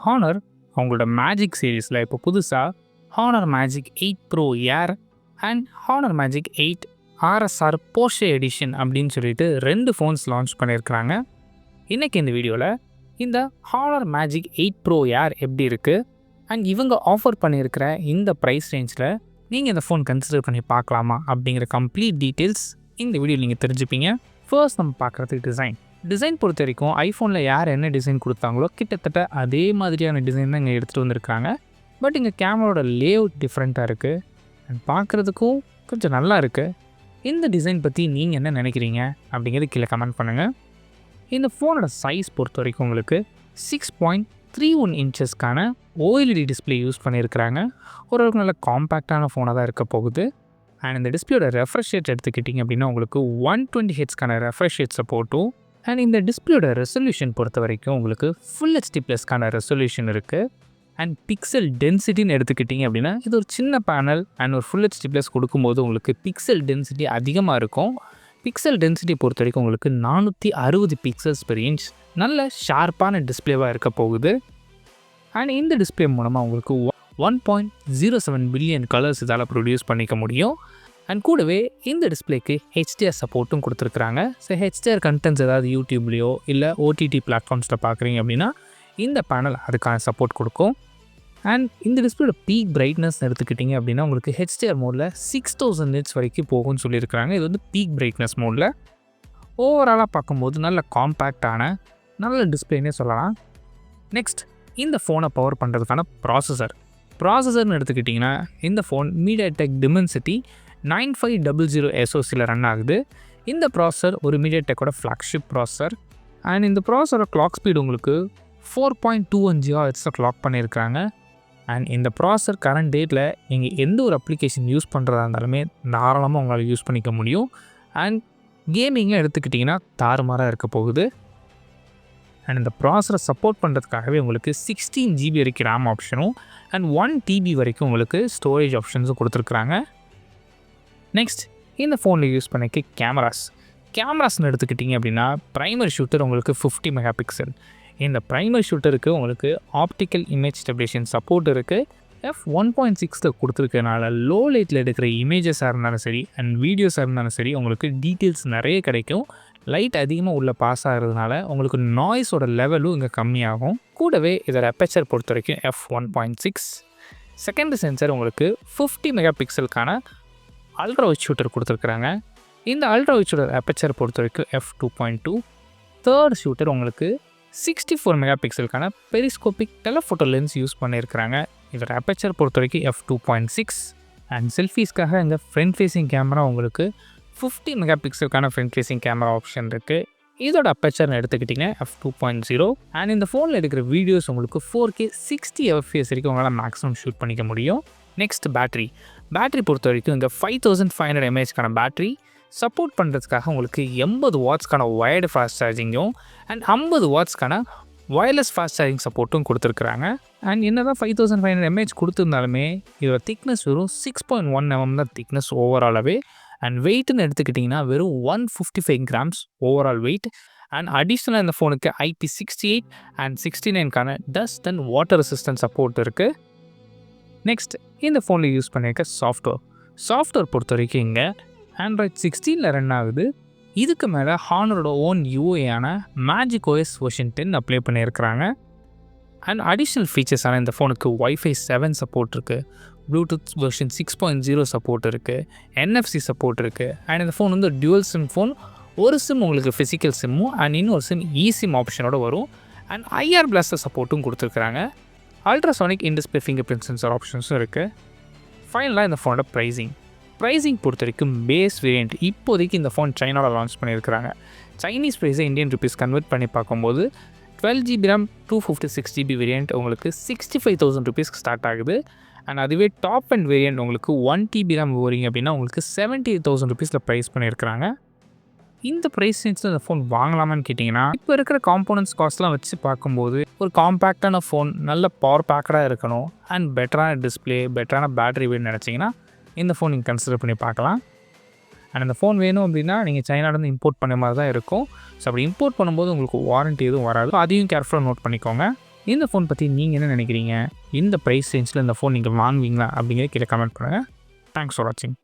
Honour அவங்களோட magic சீரீஸில் இப்போ புதுசாக Honor Magic 8 pro air and Honor Magic 8 RSR Porsche edition அப்படின்னு சொல்லிட்டு 2 ஃபோன்ஸ் லான்ச் பண்ணியிருக்கிறாங்க. இன்றைக்கி இந்த வீடியோவில் இந்த ஹானர் மேஜிக் 8 ப்ரோ ஏர் எப்படி இருக்குது அண்ட் இவங்க ஆஃபர் பண்ணியிருக்கிற இந்த ப்ரைஸ் ரேஞ்சில் நீங்கள் இந்த ஃபோன் கன்சிடர் பண்ணி பார்க்கலாமா அப்படிங்கிற கம்ப்ளீட் டீட்டெயில்ஸ் இந்த வீடியோவில் நீங்கள் தெரிஞ்சுப்பீங்க. ஃபர்ஸ்ட் நம்ம பார்க்குறது டிசைன் பொறுத்த வரைக்கும் ஐஃபோனில் யார் என்ன டிசைன் கொடுத்தாங்களோ கிட்டத்தட்ட அதே மாதிரியான டிசைன் தான் இங்கே எடுத்துகிட்டு வந்திருக்காங்க. பட் இங்கே கேமராவோட லேஅவுட் டிஃப்ரெண்ட்டாக இருக்குது அண்ட் பார்க்குறதுக்கும் கொஞ்சம் நல்லா இருக்குது. இந்த டிசைன் பற்றி நீங்கள் என்ன நினைக்கிறீங்க அப்படிங்கிறது கீழே கமெண்ட் பண்ணுங்கள். இந்த ஃபோனோட சைஸ் பொறுத்த வரைக்கும் உங்களுக்கு 6.31 இன்ச்சஸ்க்கான OLED டிஸ்பிளே யூஸ் பண்ணியிருக்கிறாங்க. ஓரளவுக்கு நல்ல காம்பேக்டான ஃபோனாக தான் இருக்க போகுது. அண்ட் இந்த டிஸ்பிளேயோட ரெஃப்ரெஷ் ரேட் எடுத்துக்கிட்டிங்க அப்படின்னா உங்களுக்கு 120 ஹெட்ஸ்க்கான ரெஃப்ரெஷ் ரேட் சப்போர்ட்டும் அண்ட் இந்த டிஸ்பிளேயோட ரெசல்யூஷன் பொறுத்த வரைக்கும் உங்களுக்கு ஃபுல் HD+க்கான ரெசல்யூஷன் இருக்குது. அண்ட் பிக்சல் டென்சிட்டின்னு எடுத்துக்கிட்டிங்க அப்படின்னா இது ஒரு சின்ன பேனல் அண்ட் ஒரு ஃபுல் HD+ கொடுக்கும்போது உங்களுக்கு பிக்சல் டென்சிட்டி அதிகமாக இருக்கும். பிக்சல் டென்சிட்டி பொறுத்த வரைக்கும் உங்களுக்கு 460 பிக்சல்ஸ் பெர் இன்ச் நல்ல ஷார்ப்பான டிஸ்பிளேவாக இருக்க போகுது. அண்ட் இந்த டிஸ்பிளே மூலமாக உங்களுக்கு 1.07 பில்லியன் கலர்ஸ் இதால் ப்ரொடியூஸ் பண்ணிக்க முடியும். அண்ட் கூடவே இந்த டிஸ்பிளேக்கு HDR சப்போர்ட்டும் கொடுத்துருக்குறாங்க. ஸோ HDR கண்டென்ட்ஸ் ஏதாவது யூடியூப்லேயோ இல்லை OTT பிளாட்ஃபார்ம்ஸில் பார்க்குறீங்க அப்படின்னா இந்த பேனல் அதுக்கான சப்போர்ட் கொடுக்கும். அண்ட் இந்த டிஸ்பிளேயோட பீக் பிரைட்னஸ் எடுத்துக்கிட்டிங்க அப்படின்னா உங்களுக்கு HDR மோடில் 6000 nits வரைக்கும் போகும்னு சொல்லியிருக்கிறாங்க. இது வந்து பீக் பிரைட்னஸ் மோடில். ஓவராலாக பார்க்கும்போது நல்ல காம்பேக்டான நல்ல டிஸ்பிளேனே சொல்லலாம். நெக்ஸ்ட் இந்த ஃபோனை பவர் பண்ணுறதுக்கான ப்ராசஸர்னு எடுத்துக்கிட்டிங்கன்னா இந்த ஃபோன் MediaTek Dimensity 9500 SoCயில் ரன் ஆகுது. இந்த ப்ராசஸர் ஒரு MediaTekோட Flagship ப்ராசஸர். அண்ட் இந்த ப்ராசஸரோட கிளாக் ஸ்பீடு உங்களுக்கு 4.21 GHz கிளாக் பண்ணியிருக்காங்க. அண்ட் இந்த ப்ராசஸர் கரண்ட் டேட்டில் நீங்கள் எந்த ஒரு அப்ளிகேஷன் யூஸ் பண்ணுறதா இருந்தாலுமே தாராளமாக உங்களால் யூஸ் பண்ணிக்க முடியும். அண்ட் கேமிங்கை எடுத்துக்கிட்டிங்கன்னா தாறுமாறாக இருக்க போகுது. அண்ட் இந்த ப்ராசஸரை சப்போர்ட் பண்ணுறதுக்காகவே உங்களுக்கு 16 GB வரைக்கும் RAM ஆப்ஷனும் அண்ட் 1 TB வரைக்கும் உங்களுக்கு ஸ்டோரேஜ் ஆப்ஷன்ஸும் கொடுத்துருக்குறாங்க. நெக்ஸ்ட் இந்த ஃபோனில் யூஸ் பண்ணிக்க கேமராஸ்னு எடுத்துக்கிட்டிங்க அப்படின்னா ப்ரைமரி ஷூட்டர் உங்களுக்கு 50 மெகாபிக்சல். இந்த ப்ரைமரி ஷூட்டருக்கு உங்களுக்கு ஆப்டிக்கல் இமேஜ் ஸ்டெபிலேஷன் சப்போர்ட் இருக்குது. f1.6 கொடுத்துருக்கனால லோ லைட்டில் எடுக்கிற இமேஜஸாக இருந்தாலும் சரி அண்ட் வீடியோஸாக இருந்தாலும் சரி உங்களுக்கு டீட்டெயில்ஸ் நிறைய கிடைக்கும். லைட் அதிகமாக உள்ள பாஸ் ஆகிறதுனால உங்களுக்கு நாய்ஸோட லெவலும் இங்கே கம்மியாகும். கூடவே இதோட அப்பேச்சர் பொறுத்த வரைக்கும் f1.6. செகண்டரி சென்சர் உங்களுக்கு 50 மெகாபிக்சலுக்கான அல்ட்ரா வைட் ஷூட்டர் கொடுத்துருக்குறாங்க. இந்த அல்ட்ரா வைட் ஷூட்டர் அப்பேச்சர் பொறுத்த வரைக்கும் f2.2. தேர்ட் ஷூட்டர் உங்களுக்கு 64 மெகாபிக்சலுக்கான பெரிஸ்கோபிக் டெலஃபோட்டோ லென்ஸ் யூஸ் பண்ணியிருக்கிறாங்க. இதோட அப்பேச்சர் பொறுத்த வரைக்கும் f2.6. அண்ட் செல்ஃபீஸ்க்காக இந்த ஃப்ரண்ட் ஃபேஸிங் கேமரா உங்களுக்கு 50 மெகாபிக்சலுக்கான ஃப்ரண்ட் ஃபேஸிங் கேமரா ஆப்ஷன் இருக்குது. இதோட அப்பேச்சர்னு எடுத்துக்கிட்டிங்கன்னா f2.0. அண்ட் இந்த ஃபோனில் எடுக்கிற வீடியோஸ் உங்களுக்கு 4K 60 FPS வரைக்கும் உங்களால் மேக்ஸிமம் ஷூட் பண்ணிக்க முடியும். நெக்ஸ்ட் பேட்டரி பொறுத்த வரைக்கும் இந்த 5500 mAhக்கான பேட்டரி சப்போர்ட் பண்ணுறதுக்காக உங்களுக்கு 80 வாட்ஸ்க்கான வயர்டு ஃபாஸ்ட் சார்ஜிங்கும் அண்ட் 50 வாட்ஸ்க்கான வயர்லெஸ் ஃபாஸ்ட் சார்ஜிங் சப்போர்ட்டும் கொடுத்துருக்குறாங்க. அண்ட் என்ன தான் 5500 mAh கொடுத்துருந்தாலுமே இதோட திக்னஸ் வெறும் 6.1 mm தான் திக்னஸ் ஓவராலாகவே. அண்ட் வெயிட்னு எடுத்துக்கிட்டிங்கன்னா வெறும் 155 grams ஓவரால் வெயிட். அண்ட் அடிஷ்னலாக இந்த ஃபோனுக்கு IP68 அண்ட் 69க்கான dust and water resistant support இருக்குது. நெக்ஸ்ட் இந்த ஃபோனில் யூஸ் பண்ணியிருக்க சாஃப்ட்வேர் பொறுத்த வரைக்கும் இங்கே Android 16 ரன் ஆகுது. இதுக்கு மேலே ஹானரோட ஓன் UIயான MagicOS வெர்ஷன் 10 அப்ளை பண்ணியிருக்கிறாங்க. அண்ட் அடிஷ்னல் ஃபீச்சர்ஸான இந்த ஃபோனுக்கு Wi-Fi 7 சப்போர்ட் இருக்குது, ப்ளூடூத் வெர்ஷன் 6.0 சப்போர்ட் இருக்குது, NFC சப்போர்ட் இருக்குது. அண்ட் இந்த ஃபோன் வந்து டியூவல் சிம் ஃபோன். ஒரு சிம் உங்களுக்கு ஃபிசிக்கல் சிம்மும் அண்ட் இன்னொரு சிம் eSIM ஆப்ஷனோட வரும். அண்ட் IR பிளாஸ்டர் சப்போர்ட்டும் கொடுத்துருக்குறாங்க. Ultrasonic in-display fingerprint sensor ஆப்ஷன்ஸும் இருக்குது. ஃபைனலாக இந்த ஃபோனோட ப்ரைஸிங் பொறுத்த வரைக்கும் பேஸ் வேரியண்ட் இப்போதைக்கு இந்த ஃபோன் சைனாவில் லான்ச் பண்ணியிருக்கிறாங்க. சைனீஸ் ப்ரைஸை இந்தியன் ருபீஸ் கன்வெர்ட் பண்ணி பார்க்கும்போது 12 GB RAM 256 GB வேரியண்ட் உங்களுக்கு 65,000 ருபீஸ்க்கு ஸ்டார்ட் ஆகுது. அண்ட் அதுவே டாப் அண்ட் வேரியண்ட் உங்களுக்கு 1 TB RAM போகிறீங்க அப்படின்னா உங்களுக்கு 78,000 ருபீஸில் ப்ரைஸ் பண்ணியிருக்கிறாங்க. இந்த ப்ரைஸ் ரேஞ்சில் இந்த ஃபோன் வாங்கலாமான்னு கேட்டிங்கன்னா இப்போ இருக்கிற காம்போனன்ட்ஸ் காஸ்ட்லாம் வச்சு பார்க்கும்போது ஒரு காம்பேக்டான ஃபோன் நல்ல பவர் பேக்கடாக இருக்கணும் அண்ட் பெட்டரான டிஸ்பிளே பெட்டரான பேட்டரி வேணும்னு நினச்சிங்கன்னா இந்த ஃபோன் நீங்கள் கன்சிடர் பண்ணி பார்க்கலாம். அண்ட் அந்த ஃபோன் வேணும் அப்படின்னா நீங்கள் சைனாலேருந்து இம்போர்ட் பண்ண மாதிரி தான் இருக்கும். ஸோ அப்படி இம்போர்ட் பண்ணும்போது உங்களுக்கு வாரண்ட்டி எதுவும் வராது. அதையும் கேர்ஃபுல்லாக நோட் பண்ணிக்கோங்க. இந்த ஃபோன் பற்றி நீங்கள் என்ன நினைக்கிறீங்க? இந்த ப்ரைஸ் ரேஞ்சில் இந்த ஃபோன் நீங்கள் வாங்குவீங்களா அப்படிங்கிறத கீழே கமெண்ட் பண்ணுங்கள். தேங்க்ஸ் ஃபார் வாட்சிங்.